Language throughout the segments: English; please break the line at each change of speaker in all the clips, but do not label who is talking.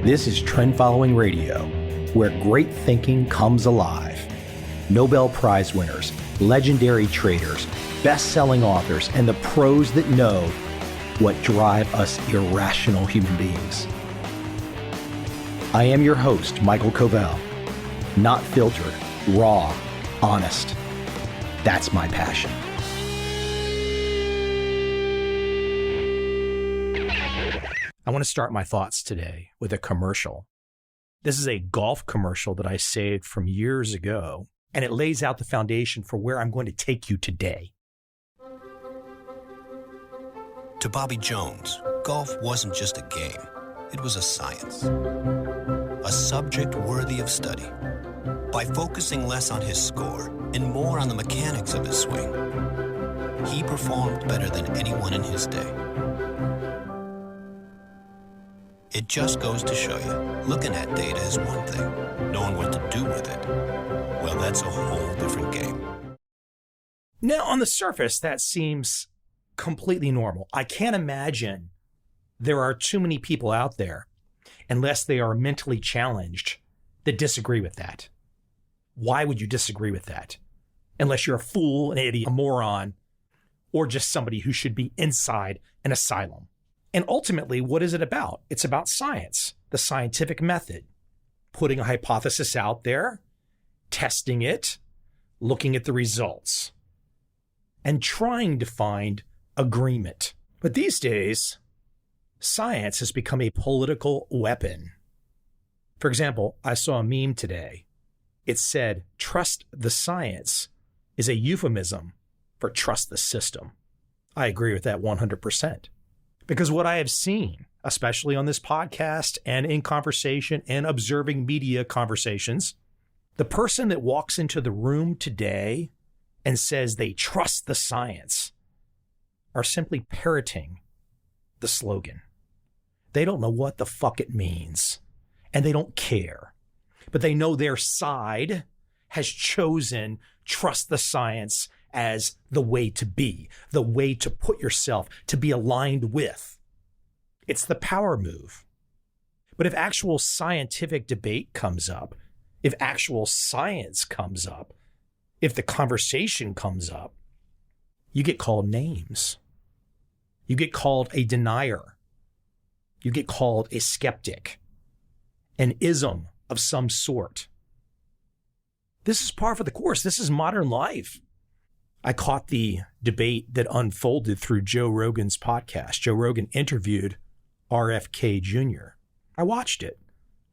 This is Trend Following Radio, where great thinking comes alive. Nobel Prize winners, legendary traders, best-selling authors, and the pros that know what drive us irrational human beings. I am your host, Michael Covel. Not filtered, raw, honest. That's my passion. I want to start my thoughts today with a commercial. This is a golf commercial that I saved from years ago, and it lays out the foundation for where I'm going to take you today.
To Bobby Jones, golf wasn't just a game. It was a science, a subject worthy of study. By focusing less on his score and more on the mechanics of his swing, he performed better than anyone in his day. It just goes to show you, looking at data is one thing. Knowing what to do with it, well, that's a whole different game.
Now, on the surface, that seems completely normal. I can't imagine there are too many people out there, unless they are mentally challenged, that disagree with that. Why would you disagree with that? Unless you're a fool, an idiot, a moron, or just somebody who should be inside an asylum. And ultimately, what is it about? It's about science, the scientific method, putting a hypothesis out there, testing it, looking at the results, and trying to find agreement. But these days, science has become a political weapon. For example, I saw a meme today. It said, "Trust the science" is a euphemism for trust the system. I agree with that 100%. Because what I have seen, especially on this podcast and in conversation and observing media conversations, the person that walks into the room today and says they trust the science are simply parroting the slogan. They don't know what the fuck it means, and they don't care. But they know their side has chosen trust the science as the way to be, the way to put yourself, to be aligned with. It's the power move. But if actual scientific debate comes up, if actual science comes up, if the conversation comes up, you get called names. You get called a denier. You get called a skeptic, an ism of some sort. This is par for the course. This is modern life. I caught the debate that unfolded through Joe Rogan's podcast. Joe Rogan interviewed RFK Jr. I watched it.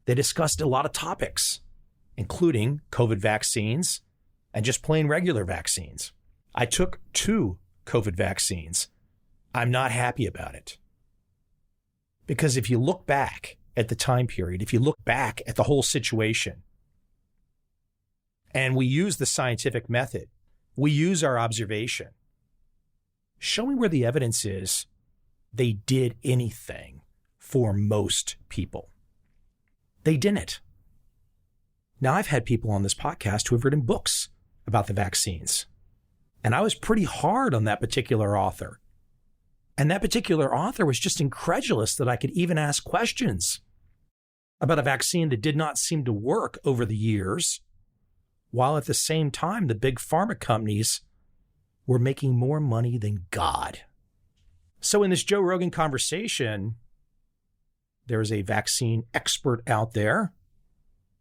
They discussed a lot of topics, including COVID vaccines and just plain regular vaccines. I took 2 COVID vaccines. I'm not happy about it. Because if you look back at the time period, if you look back at the whole situation, and we use the scientific method, we use our observation, show me where the evidence is they did anything for most people. They didn't. Now, I've had people on this podcast who have written books about the vaccines, and I was pretty hard on that particular author. And that particular author was just incredulous that I could even ask questions about a vaccine that did not seem to work over the years, while at the same time, the big pharma companies were making more money than God. So in this Joe Rogan conversation, there is a vaccine expert out there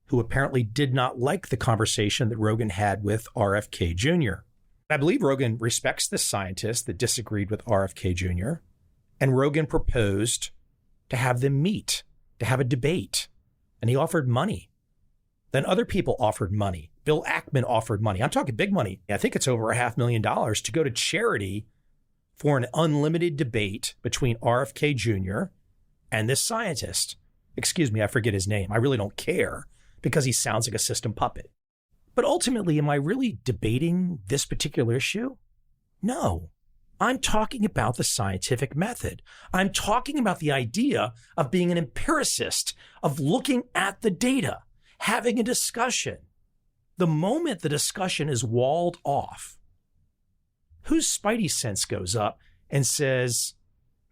who apparently did not like the conversation that Rogan had with RFK Jr. I believe Rogan respects the scientist that disagreed with RFK Jr., and Rogan proposed to have them meet, to have a debate, and he offered money. Then other people offered money. Bill Ackman offered money. I'm talking big money. I think it's over $500,000 to go to charity for an unlimited debate between RFK Jr. and this scientist. Excuse me, I forget his name. I really don't care because he sounds like a system puppet. But ultimately, am I really debating this particular issue? No. I'm talking about the scientific method. I'm talking about the idea of being an empiricist, of looking at the data, having a discussion. The moment the discussion is walled off, whose spidey sense goes up and says,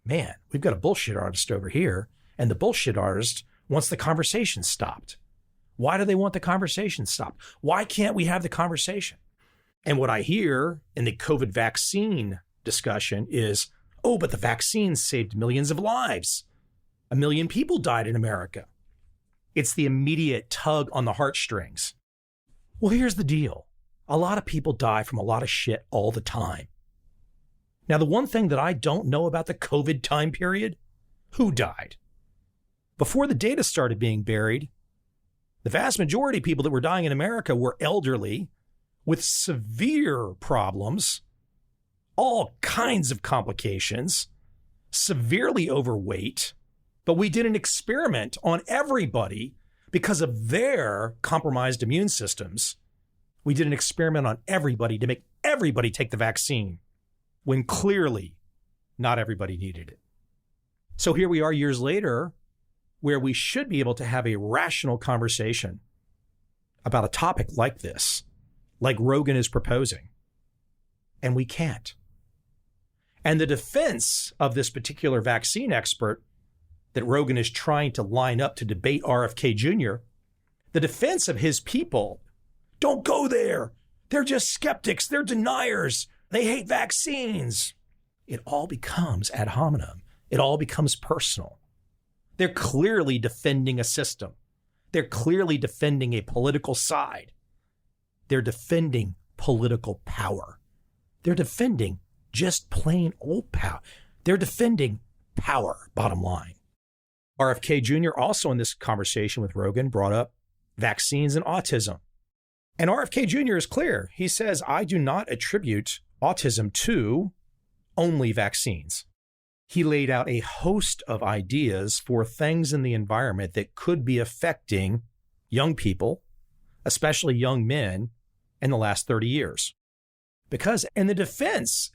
man, we've got a bullshit artist over here, and the bullshit artist wants the conversation stopped. Why do they want the conversation stopped? Why can't we have the conversation? And what I hear in the COVID vaccine discussion is, oh, but the vaccine saved millions of lives. 1 million people died in America. It's the immediate tug on the heartstrings. Well, here's the deal. A lot of people die from a lot of shit all the time. Now, the one thing that I don't know about the COVID time period, who died? Before the data started being buried, the vast majority of people that were dying in America were elderly with severe problems, all kinds of complications, severely overweight, but we did an experiment on everybody because of their compromised immune systems. We did an experiment on everybody to make everybody take the vaccine when clearly not everybody needed it. So here we are years later where we should be able to have a rational conversation about a topic like this, like Rogan is proposing, and we can't. And the defense of this particular vaccine expert that Rogan is trying to line up to debate RFK Jr., the defense of his people, don't go there. They're just skeptics. They're deniers. They hate vaccines. It all becomes ad hominem. It all becomes personal. They're clearly defending a system. They're clearly defending a political side. They're defending political power. They're defending just plain old power. They're defending power, bottom line. RFK Jr. also in this conversation with Rogan brought up vaccines and autism. And RFK Jr. is clear. He says, I do not attribute autism to only vaccines. He laid out a host of ideas for things in the environment that could be affecting young people, especially young men, in the last 30 years. Because in the defense,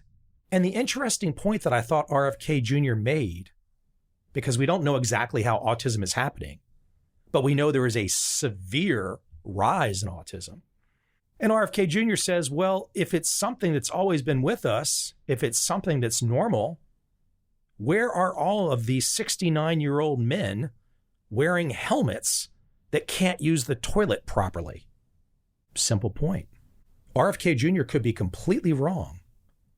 and the interesting point that I thought RFK Jr. made, because we don't know exactly how autism is happening, but we know there is a severe rise in autism. And RFK Jr. says, well, if it's something that's always been with us, if it's something that's normal, where are all of these 69-year-old men wearing helmets that can't use the toilet properly? Simple point. RFK Jr. could be completely wrong,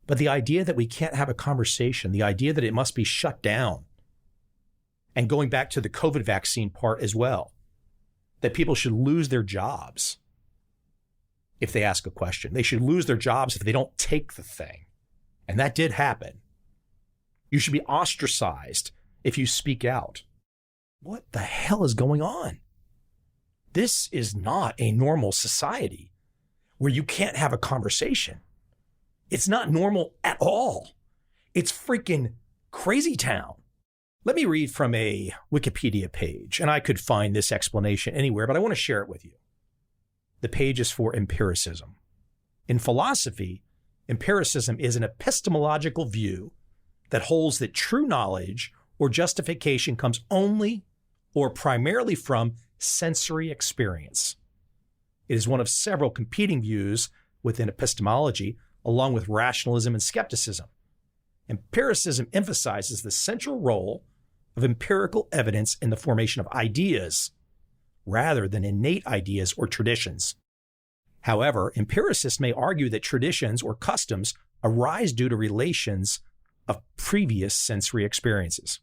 but the idea that we can't have a conversation, the idea that it must be shut down, and going back to the COVID vaccine part as well, that people should lose their jobs if they ask a question. They should lose their jobs if they don't take the thing. And that did happen. You should be ostracized if you speak out. What the hell is going on? This is not a normal society where you can't have a conversation. It's not normal at all. It's freaking crazy town. Let me read from a Wikipedia page, and I could find this explanation anywhere, but I want to share it with you. The page is for empiricism. In philosophy, empiricism is an epistemological view that holds that true knowledge or justification comes only or primarily from sensory experience. It is one of several competing views within epistemology, along with rationalism and skepticism. Empiricism emphasizes the central role of empirical evidence in the formation of ideas, rather than innate ideas or traditions. However, empiricists may argue that traditions or customs arise due to relations of previous sensory experiences.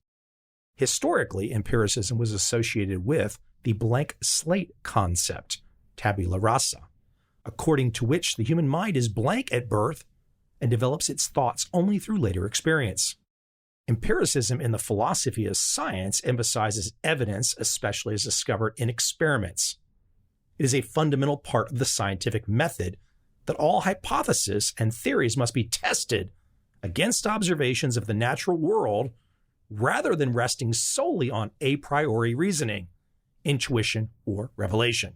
Historically, empiricism was associated with the blank slate concept, tabula rasa, according to which the human mind is blank at birth and develops its thoughts only through later experience. Empiricism in the philosophy of science emphasizes evidence, especially as discovered in experiments. It is a fundamental part of the scientific method that all hypotheses and theories must be tested against observations of the natural world rather than resting solely on a priori reasoning, intuition, or revelation.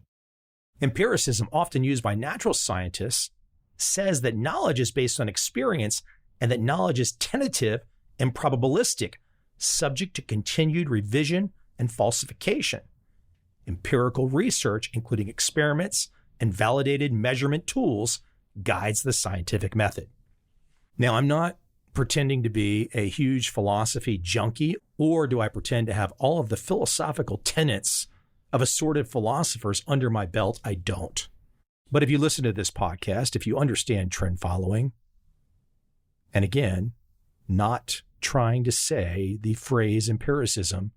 Empiricism, often used by natural scientists, says that knowledge is based on experience and that knowledge is tentative and probabilistic, subject to continued revision and falsification. Empirical research, including experiments and validated measurement tools, guides the scientific method. Now, I'm not pretending to be a huge philosophy junkie, or do I pretend to have all of the philosophical tenets of assorted philosophers under my belt? I don't. But if you listen to this podcast, if you understand trend following, and again, not trying to say the phrase empiricism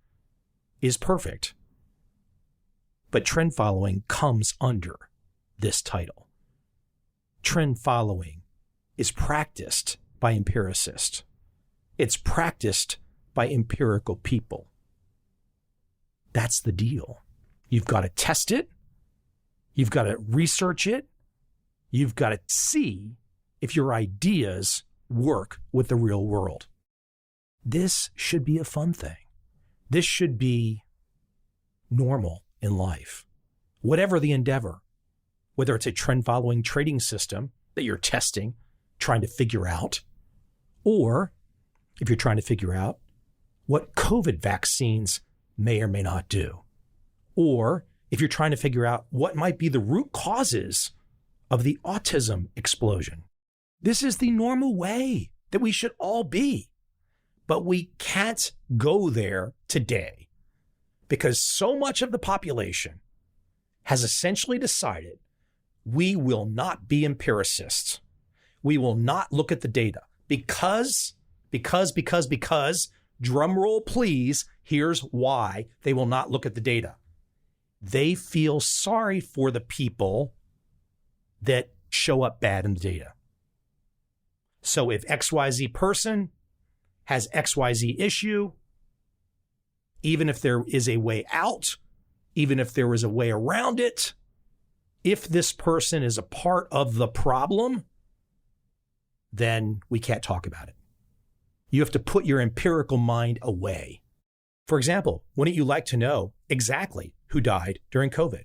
is perfect, but trend following comes under this title. Trend following is practiced by empiricists. It's practiced by empirical people. That's the deal. You've got to test it. You've got to research it. You've got to see if your ideas work with the real world. This should be a fun thing. This should be normal in life. Whatever the endeavor, whether it's a trend-following trading system that you're testing, trying to figure out, or if you're trying to figure out what COVID vaccines may or may not do, or if you're trying to figure out what might be the root causes of the autism explosion. This is the normal way that we should all be. But we can't go there today because so much of the population has essentially decided we will not be empiricists. We will not look at the data because, drum roll please, here's why they will not look at the data. They feel sorry for the people that show up bad in the data. So if XYZ person has XYZ issue, even if there is a way out, even if there is a way around it, if this person is a part of the problem, then we can't talk about it. You have to put your empirical mind away. For example, wouldn't you like to know exactly who died during COVID?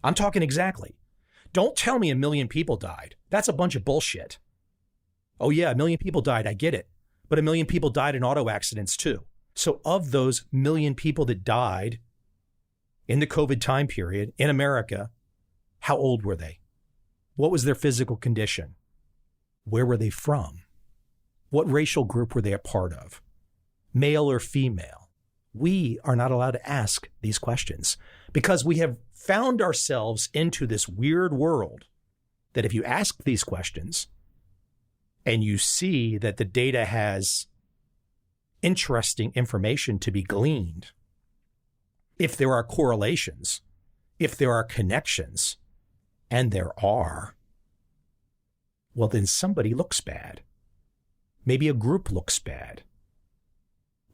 I'm talking exactly. Don't tell me 1 million people died. That's a bunch of bullshit. Oh yeah, 1 million people died. I get it. But 1 million people died in auto accidents too. So of those 1 million people that died in the COVID time period in America, how old were they? What was their physical condition? Where were they from? What racial group were they a part of? Male or female? We are not allowed to ask these questions because we have found ourselves into this weird world that if you ask these questions, and you see that the data has interesting information to be gleaned, if there are correlations, if there are connections, and there are, well, then somebody looks bad. Maybe a group looks bad.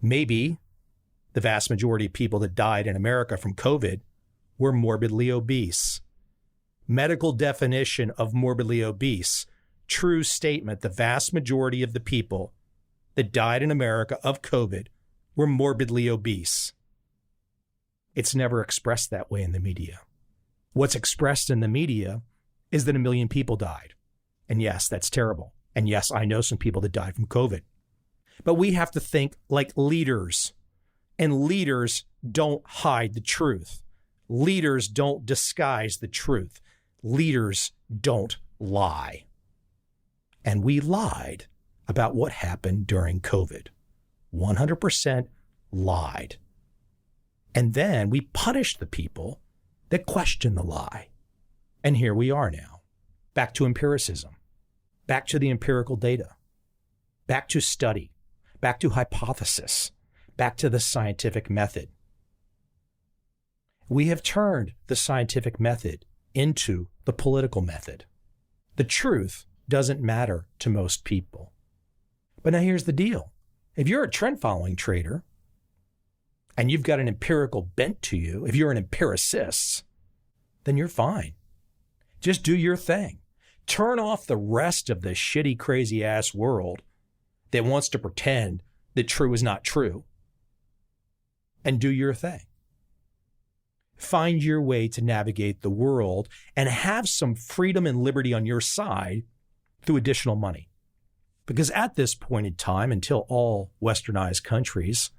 Maybe the vast majority of people that died in America from COVID were morbidly obese. Medical definition of morbidly obese. True statement, the vast majority of the people that died in America of COVID were morbidly obese. It's never expressed that way in the media. What's expressed in the media is that 1 million people died. And yes, that's terrible. And yes, I know some people that died from COVID. But we have to think like leaders. And leaders don't hide the truth. Leaders don't disguise the truth. Leaders don't lie. And we lied about what happened during COVID. 100% lied. And then we punished the people that questioned the lie. And here we are now, back to empiricism, back to the empirical data, back to study, back to hypothesis, back to the scientific method. We have turned the scientific method into the political method. The truth doesn't matter to most people. But now here's the deal. If you're a trend-following trader and you've got an empirical bent to you, if you're an empiricist, then you're fine. Just do your thing. Turn off the rest of the shitty, crazy-ass world that wants to pretend that true is not true and do your thing. Find your way to navigate the world and have some freedom and liberty on your side through additional money. Because at this point in time, until all westernized countries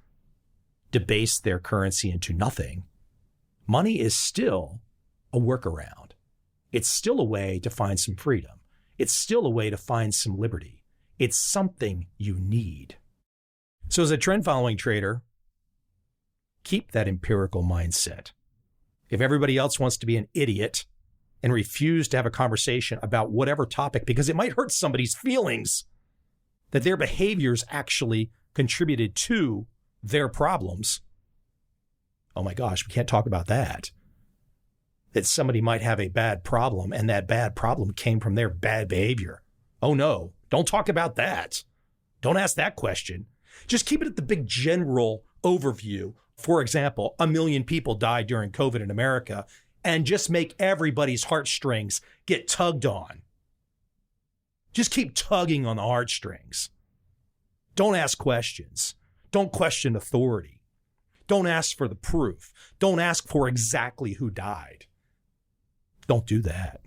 debase their currency into nothing, money is still a workaround. It's still a way to find some freedom. It's still a way to find some liberty. It's something you need. So as a trend following trader, keep that empirical mindset. If everybody else wants to be an idiot and refuse to have a conversation about whatever topic because it might hurt somebody's feelings, that their behaviors actually contributed to their problems, oh my gosh, we can't talk about that. That somebody might have a bad problem and that bad problem came from their bad behavior. Oh no, don't talk about that. Don't ask that question. Just keep it at the big general overview. For example, 1 million people died during COVID in America, and just make everybody's heartstrings get tugged on. Just keep tugging on the heartstrings. Don't ask questions. Don't question authority. Don't ask for the proof. Don't ask for exactly who died. Don't do that.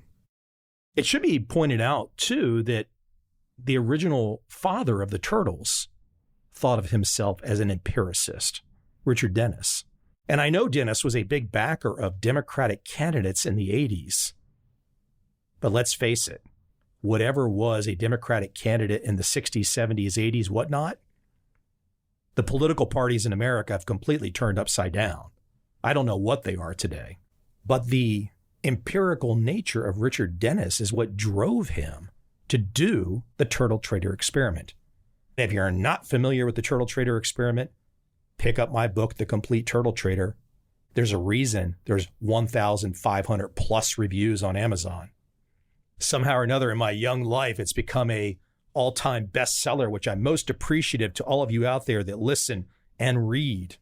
It should be pointed out, too, that the original father of the turtles thought of himself as an empiricist, Richard Dennis. And I know Dennis was a big backer of Democratic candidates in the 80s. But let's face it, whatever was a Democratic candidate in the 60s, 70s, 80s, whatnot, the political parties in America have completely turned upside down. I don't know what they are today. But the empirical nature of Richard Dennis is what drove him to do the turtle trader experiment. If you're not familiar with the turtle trader experiment, pick up my book, The Complete Turtle Trader. There's a reason there's 1,500 plus reviews on Amazon. Somehow or another in my young life, it's become a all-time bestseller, which I'm most appreciative to all of you out there that listen and read.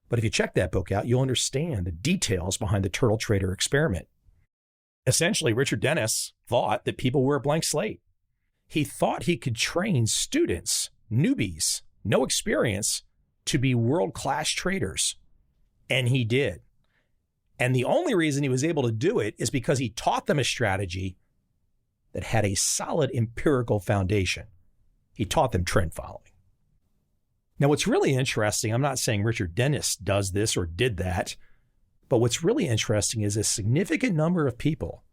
But if you check that book out, you'll understand the details behind the turtle trader experiment. Essentially, Richard Dennis thought that people were a blank slate. He thought he could train students, newbies, no experience, to be world-class traders. And he did. And the only reason he was able to do it is because he taught them a strategy that had a solid empirical foundation. He taught them trend following. Now, what's really interesting, I'm not saying Richard Dennis does this or did that, but what's really interesting is a significant number of people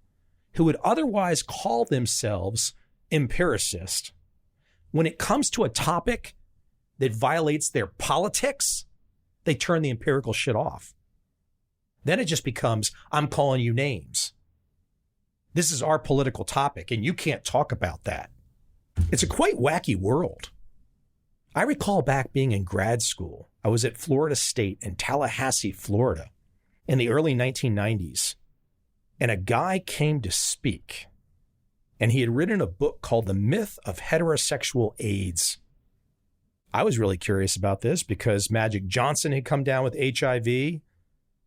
who would otherwise call themselves empiricists, when it comes to a topic that violates their politics, they turn the empirical shit off. Then it just becomes, I'm calling you names. This is our political topic, and you can't talk about that. It's a quite wacky world. I recall back being in grad school. I was at Florida State in Tallahassee, Florida, in the early 1990s. And a guy came to speak. And he had written a book called The Myth of Heterosexual AIDS. I was really curious about this because Magic Johnson had come down with HIV.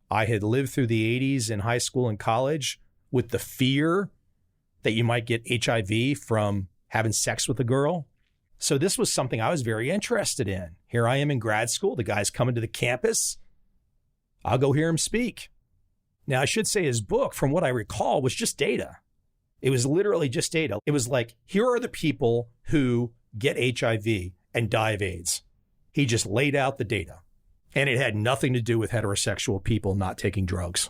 I had lived through the 80s in high school and college with the fear that you might get HIV from having sex with a girl. So this was something I was very interested in. Here I am in grad school. The guy's coming to the campus. I'll go hear him speak. Now, I should say his book, from what I recall, was just data. It was literally just data. It was like, here are the people who get HIV and die of AIDS. He just laid out the data. And it had nothing to do with heterosexual people not taking drugs.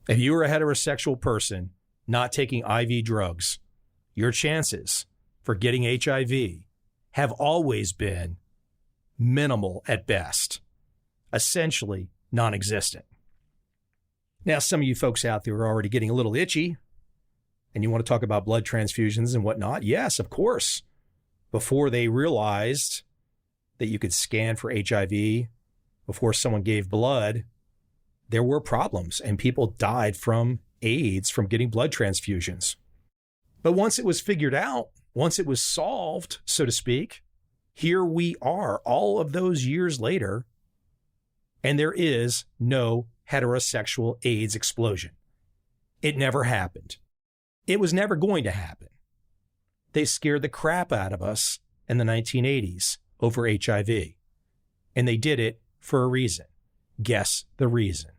If you were a heterosexual person not taking IV drugs, your chances for getting HIV have always been minimal at best, essentially non-existent. Now, some of you folks out there are already getting a little itchy and you want to talk about blood transfusions and whatnot. Yes, of course. Before they realized that you could scan for HIV, before someone gave blood, there were problems and people died from AIDS from getting blood transfusions. But once it was figured out, once it was solved, so to speak, here we are all of those years later, and there is no heterosexual AIDS explosion. It never happened. It was never going to happen. They scared the crap out of us in the 1980s over HIV, and they did it for a reason. Guess the reason.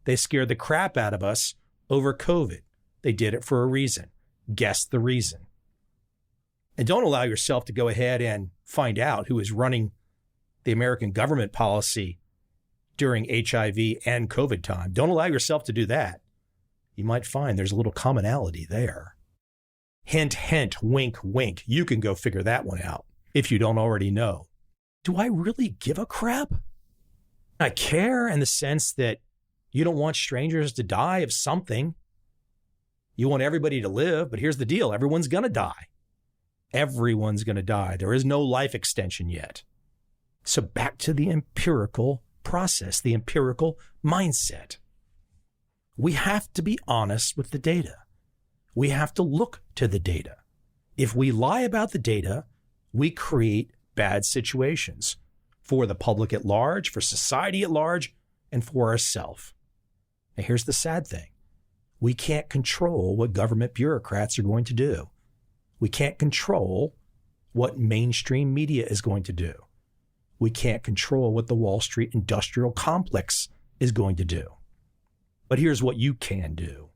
They scared the crap out of us over COVID. They did it for a reason. Guess the reason. And don't allow yourself to go ahead and find out who is running the American government policy during HIV and COVID time. Don't allow yourself to do that. You might find there's a little commonality there. Hint, hint, wink, wink. You can go figure that one out if you don't already know. Do I really give a crap? I care in the sense that you don't want strangers to die of something. You want everybody to live, but here's the deal. Everyone's going to die. Everyone's going to die. There is no life extension yet. So back to the empirical process, the empirical mindset. We have to be honest with the data. We have to look to the data. If we lie about the data, we create bad situations for the public at large, for society at large, and for ourselves. Now, here's the sad thing. We can't control what government bureaucrats are going to do. We can't control what mainstream media is going to do. We can't control what the Wall Street industrial complex is going to do. But here's what you can do.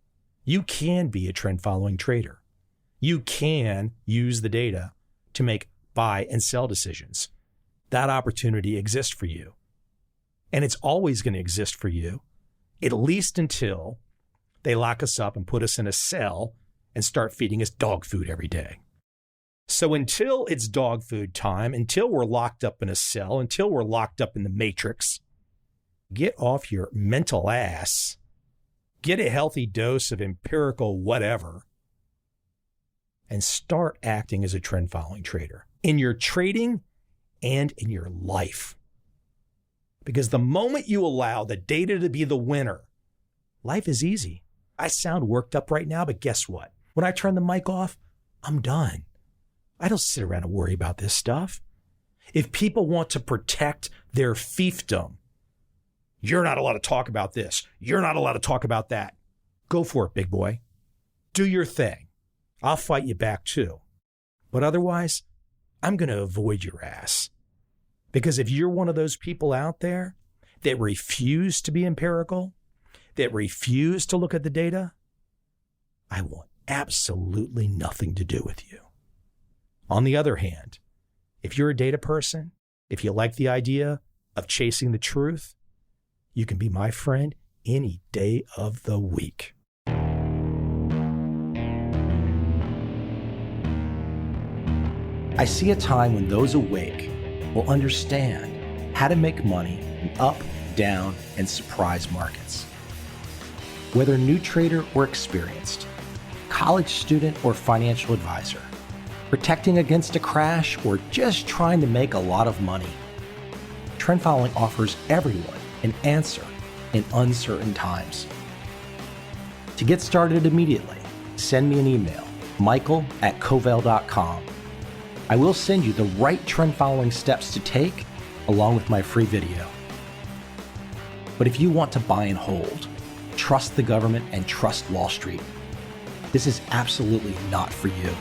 You can be a trend-following trader. You can use the data to make buy and sell decisions. That opportunity exists for you. And it's always going to exist for you, at least until they lock us up and put us in a cell and start feeding us dog food every day. So until it's dog food time, until we're locked up in a cell, until we're locked up in the matrix, get off your mental ass. Get a healthy dose of empirical whatever and start acting as a trend-following trader in your trading and in your life. Because the moment you allow the data to be the winner, life is easy. I sound worked up right now, but guess what? When I turn the mic off, I'm done. I don't sit around and worry about this stuff. If people want to protect their fiefdom, you're not allowed to talk about this. You're not allowed to talk about that. Go for it, big boy. Do your thing. I'll fight you back too. But otherwise, I'm going to avoid your ass. Because if you're one of those people out there that refuse to be empirical, that refuse to look at the data, I want absolutely nothing to do with you. On the other hand, if you're a data person, if you like the idea of chasing the truth, you can be my friend any day of the week. I see a time when those awake will understand how to make money in up, down, and surprise markets. Whether new trader or experienced, college student or financial advisor, protecting against a crash or just trying to make a lot of money, Trend Following offers everyone an answer in uncertain times. To get started immediately, send me an email, michael@covel.com. I will send you the right trend following steps to take along with my free video. But if you want to buy and hold, trust the government and trust Wall Street, this is absolutely not for you.